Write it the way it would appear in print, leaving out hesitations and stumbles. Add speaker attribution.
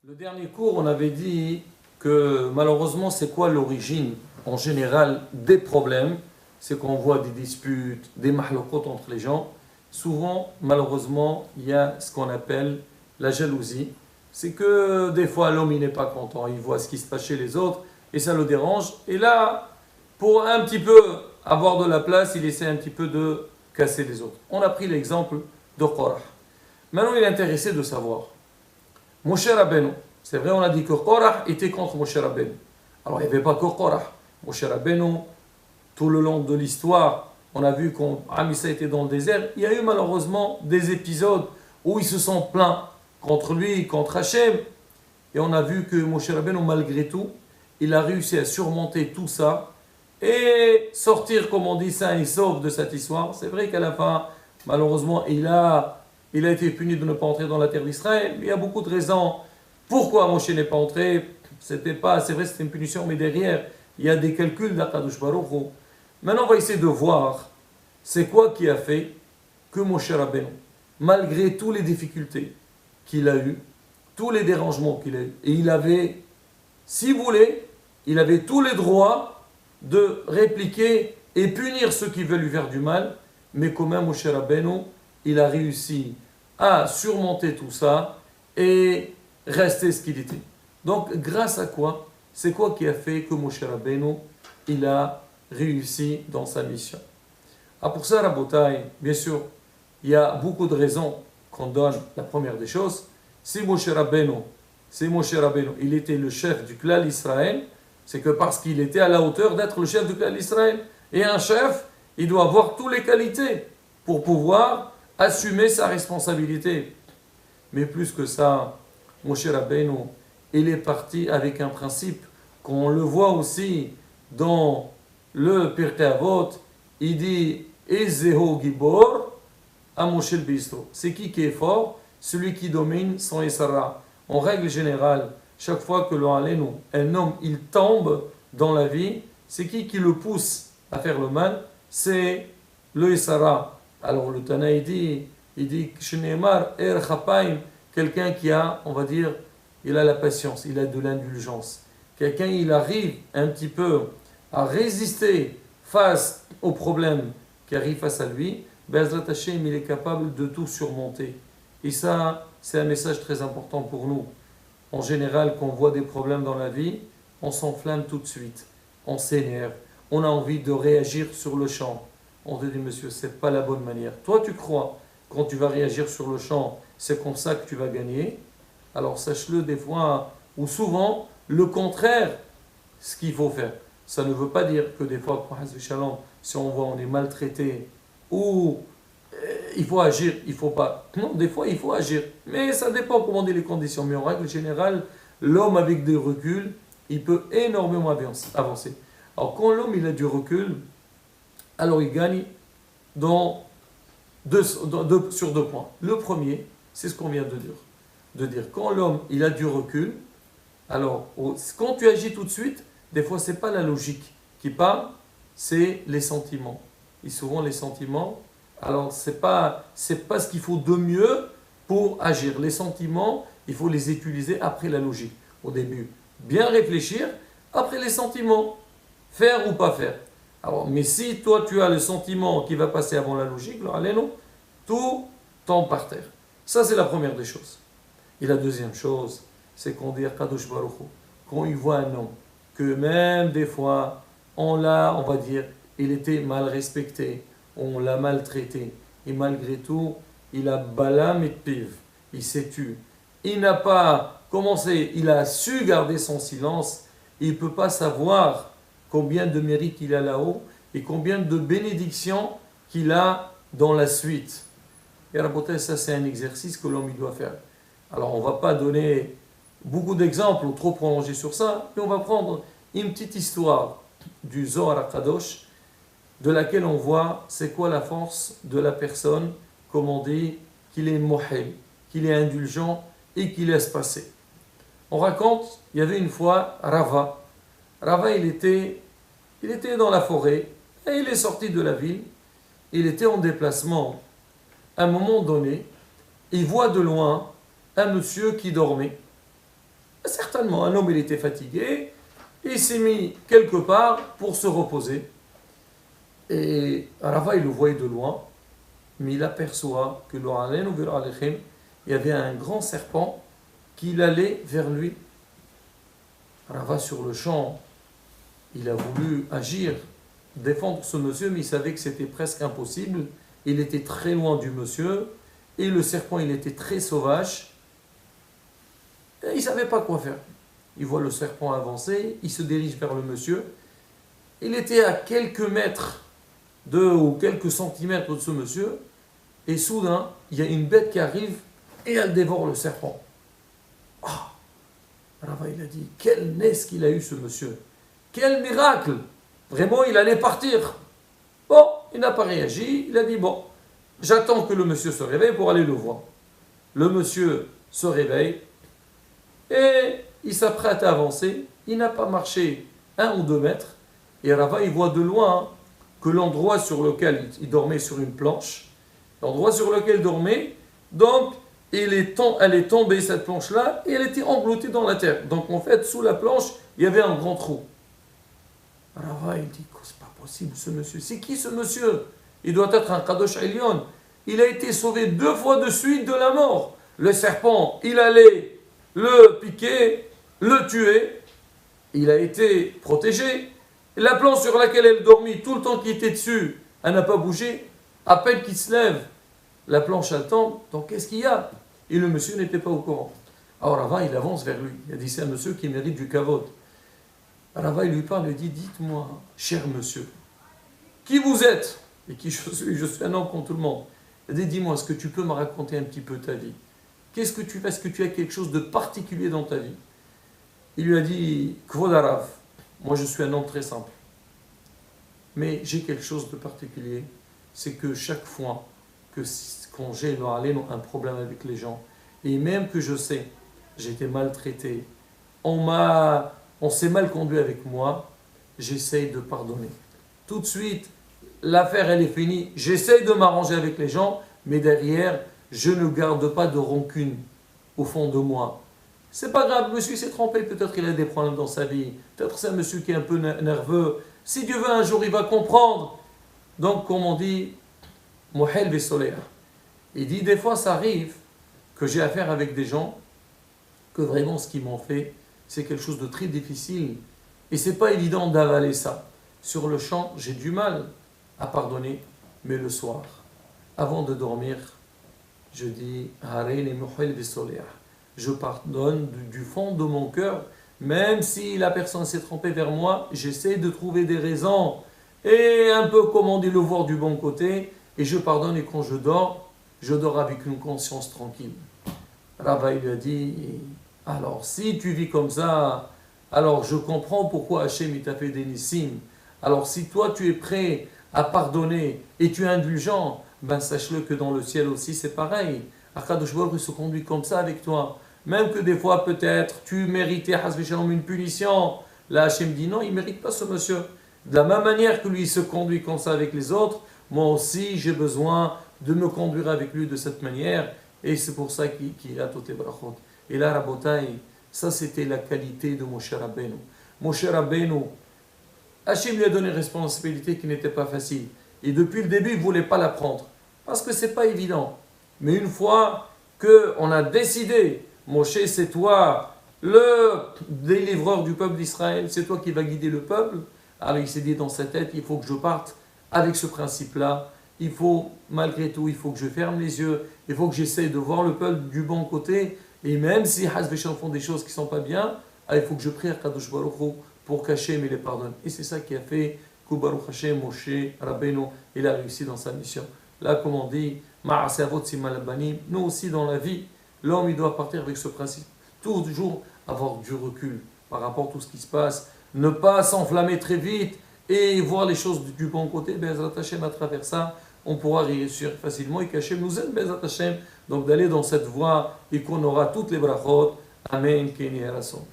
Speaker 1: Le dernier cours, on avait dit que malheureusement, c'est quoi l'origine en général des problèmes? C'est qu'on voit des disputes, des mahloukot entre les gens. Souvent, malheureusement, il y a ce qu'on appelle la jalousie. C'est que des fois, l'homme il n'est pas content, il voit ce qui se passe chez les autres et ça le dérange. Et là, pour un petit peu avoir de la place, il essaie un petit peu de casser les autres. On a pris l'exemple de Korah. Maintenant, il est intéressé de savoir. Moshe Rabbeinu, c'est vrai, on a dit que Korah était contre Moshe Rabbeinu. Alors, il n'y avait pas que Korah. Moshe Rabbeinu, tout le long de l'histoire, on a vu quand Amissa était dans le désert, il y a eu malheureusement des épisodes où ils se sont plaints contre lui, contre Hachem. Et on a vu que Moshe Rabbeinu, malgré tout, il a réussi à surmonter tout ça et sortir, comme on dit, sain et sauf de cette histoire. C'est vrai qu'à la fin, malheureusement, il a été puni de ne pas entrer dans la terre d'Israël. Il y a beaucoup de raisons pourquoi Moshe n'est pas entré. C'est vrai, c'était une punition, mais derrière, il y a des calculs d'Akadosh Baruch Hu. Maintenant, on va essayer de voir c'est quoi qui a fait que Moshe Rabbeinu, malgré toutes les difficultés qu'il a eues, tous les dérangements qu'il a eus, et il avait, si vous voulez, il avait tous les droits de répliquer et punir ceux qui veulent lui faire du mal, mais quand même Moshe Rabbeinu, il a réussi à surmonter tout ça et rester ce qu'il était. Donc, grâce à quoi? C'est quoi qui a fait que Moshe Rabbeinu, il a réussi dans sa mission? Ah, pour ça, Rabotai, bien sûr, il y a beaucoup de raisons qu'on donne. La première des choses, si Moshe Rabbeinu, il était le chef du clan Israël, c'est que parce qu'il était à la hauteur d'être le chef du clan Israël. Et un chef, il doit avoir toutes les qualités pour pouvoir assumer sa responsabilité. Mais plus que ça, Moshe Rabbeinu, il est parti avec un principe qu'on le voit aussi dans le Pirkei Avot. Il dit Ezeho Gibor à Moshe le Bistro. C'est qui est fort? Celui qui domine son Essara. En règle générale, chaque fois que un homme il tombe dans la vie, c'est qui le pousse à faire le mal? C'est le Essara. Alors le Tana il dit Shneemar Er Chapaim, quelqu'un qui a, on va dire, il a la patience, il a de l'indulgence. Quelqu'un, il arrive un petit peu à résister face aux problèmes qui arrivent face à lui. Be'ezrat Hashem, il est capable de tout surmonter. Et ça, c'est un message très important pour nous. En général, quand on voit des problèmes dans la vie, on s'enflamme tout de suite. On s'énerve. On a envie de réagir sur le champ. On te dit, monsieur, c'est pas la bonne manière. Toi, tu crois, quand tu vas réagir sur le champ, c'est comme ça que tu vas gagner. Alors sache-le des fois, ou souvent, le contraire, ce qu'il faut faire. Ça ne veut pas dire que des fois, si on voit on est maltraité, ou il faut agir, il ne faut pas. Non, des fois, il faut agir. Mais ça dépend comment on dit les conditions. Mais en règle générale, l'homme avec des reculs, il peut énormément avancer. Alors quand l'homme il a du recul, alors il gagne sur deux points. Le premier, c'est ce qu'on vient de dire. Quand l'homme il a du recul, alors quand tu agis tout de suite, des fois c'est pas la logique qui parle, c'est les sentiments. Et souvent les sentiments, alors c'est pas ce qu'il faut de mieux pour agir. Les sentiments, il faut les utiliser après la logique. Au début, bien réfléchir, après les sentiments, faire ou pas faire. Alors, mais si toi tu as le sentiment qui va passer avant la logique, alors allez non, tout tombe par terre. Ça c'est la première des choses. Et la deuxième chose, c'est qu'on dit Kadosh Baruch Hu, quand il voit un homme, que même des fois, on va dire, il était mal respecté, on l'a maltraité, et malgré tout, il a balam et piv, il s'est tu. Il n'a pas commencé, il a su garder son silence, il ne peut pas savoir combien de mérites il a là-haut, et combien de bénédictions qu'il a dans la suite. Et Rabotai, ça c'est un exercice que l'homme il doit faire. Alors on ne va pas donner beaucoup d'exemples ou trop prolonger sur ça, mais on va prendre une petite histoire du Zohar HaKadosh, de laquelle on voit c'est quoi la force de la personne, comme on dit, qu'il est mohel, qu'il est indulgent et qu'il laisse passer. On raconte, il y avait une fois Rava. Rava, il était dans la forêt et il est sorti de la ville. Il était en déplacement. À un moment donné, il voit de loin un monsieur qui dormait. Certainement, un homme, il était fatigué, il s'est mis quelque part pour se reposer. Et Rava, il le voyait de loin, mais il aperçoit que il y avait un grand serpent qui allait vers lui. Rava, sur le champ, il a voulu agir, défendre ce monsieur, mais il savait que c'était presque impossible. Il était très loin du monsieur, et le serpent, il était très sauvage. Et il ne savait pas quoi faire. Il voit le serpent avancer, il se dirige vers le monsieur. Il était à quelques mètres ou quelques centimètres de ce monsieur, et soudain, il y a une bête qui arrive, et elle dévore le serpent. Ah, Rava, il a dit, quelle naisse qu'il a eu ce monsieur. Quel miracle! Vraiment, il allait partir. Bon, il n'a pas réagi. Il a dit, bon, j'attends que le monsieur se réveille pour aller le voir. Le monsieur se réveille et il s'apprête à avancer. Il n'a pas marché 1 ou 2 mètres. Et Rava, il voit de loin que l'endroit sur lequel il dormait sur une planche, l'endroit sur lequel il dormait, donc elle est tombée, cette planche-là, et elle était engloutée dans la terre. Donc en fait, sous la planche, il y avait un grand trou. Rava, il dit, c'est pas possible ce monsieur. C'est qui ce monsieur? Il doit être un Kadosh Elyon. Il a été sauvé 2 fois de suite de la mort. Le serpent, il allait le piquer, le tuer. Il a été protégé. La planche sur laquelle elle dormit, tout le temps qu'il était dessus, elle n'a pas bougé. À peine qu'il se lève, la planche elle tombe. Donc qu'est-ce qu'il y a? Et le monsieur n'était pas au courant. Alors Rava, il avance vers lui. Il a dit, c'est un monsieur qui mérite du kavod. Rava, il lui parle, il dit, dites-moi, cher monsieur, qui vous êtes? Et qui je suis? Je suis un homme comme tout le monde. Il dit, dis-moi, est-ce que tu peux me raconter un petit peu ta vie? Qu'est-ce que tu fais? Est-ce que tu as quelque chose de particulier dans ta vie? Il lui a dit, Kvod Arav, moi je suis un homme très simple. Mais j'ai quelque chose de particulier, c'est que chaque fois quand j'ai un problème avec les gens, et même que je sais, j'ai été maltraité, on s'est mal conduit avec moi, j'essaye de pardonner. Tout de suite, l'affaire elle est finie, j'essaye de m'arranger avec les gens, mais derrière, je ne garde pas de rancune au fond de moi. C'est pas grave, le monsieur s'est trompé, peut-être qu'il a des problèmes dans sa vie, peut-être c'est un monsieur qui est un peu nerveux. Si Dieu veut, un jour il va comprendre. Donc, comme on dit, Mohel Vesoler. Il dit, des fois ça arrive que j'ai affaire avec des gens, que vraiment ce qu'ils m'ont fait, c'est quelque chose de très difficile. Et c'est pas évident d'avaler ça. Sur le champ, j'ai du mal à pardonner, mais le soir, avant de dormir, je dis, je pardonne du fond de mon cœur, même si la personne s'est trompée vers moi, j'essaie de trouver des raisons, et un peu comme on dit, le voir du bon côté, et je pardonne, et quand je dors avec une conscience tranquille. Rava lui a dit, alors si tu vis comme ça, alors je comprends pourquoi Hachem t'a fait des nissim. Alors si toi tu es prêt à pardonner et tu es indulgent, ben sache-le que dans le ciel aussi c'est pareil. Akadosh Baruch Hu se conduit comme ça avec toi. Même que des fois peut-être tu méritais une punition. Là Hachem dit non, il ne mérite pas ce monsieur. De la même manière que lui se conduit comme ça avec les autres, moi aussi j'ai besoin de me conduire avec lui de cette manière. Et c'est pour ça qu'il a toutes les brachot. Et là, Rabotai, ça c'était la qualité de Moshe Rabbeinu. Moshe Rabbeinu, Hachem lui a donné une responsabilité qui n'était pas facile. Et depuis le début, il ne voulait pas la prendre. Parce que ce n'est pas évident. Mais une fois qu'on a décidé, Moshe, c'est toi le délivreur du peuple d'Israël, c'est toi qui vas guider le peuple. Alors il s'est dit dans sa tête, il faut que je parte avec ce principe-là. Il faut, malgré tout, il faut que je ferme les yeux. Il faut que j'essaye de voir le peuple du bon côté. Et même si Hasbéchan font des choses qui ne sont pas bien, il faut que je prie à Kadosh Baruch Hu pour qu'Hachem les pardonne. Et c'est ça qui a fait que Baruch Hashem, Moshe, Rabbeinu, il a réussi dans sa mission. Là, comme on dit, nous aussi dans la vie, l'homme il doit partir avec ce principe. Toujours avoir du recul par rapport à tout ce qui se passe. Ne pas s'enflammer très vite et voir les choses du bon côté. Bezrat Hashem, à travers ça, on pourra réussir facilement et qu'Hachem nous aide, Bezrat Hashem, donc d'aller dans cette voie et qu'on aura toutes les brachot. Amen, Keni Harason.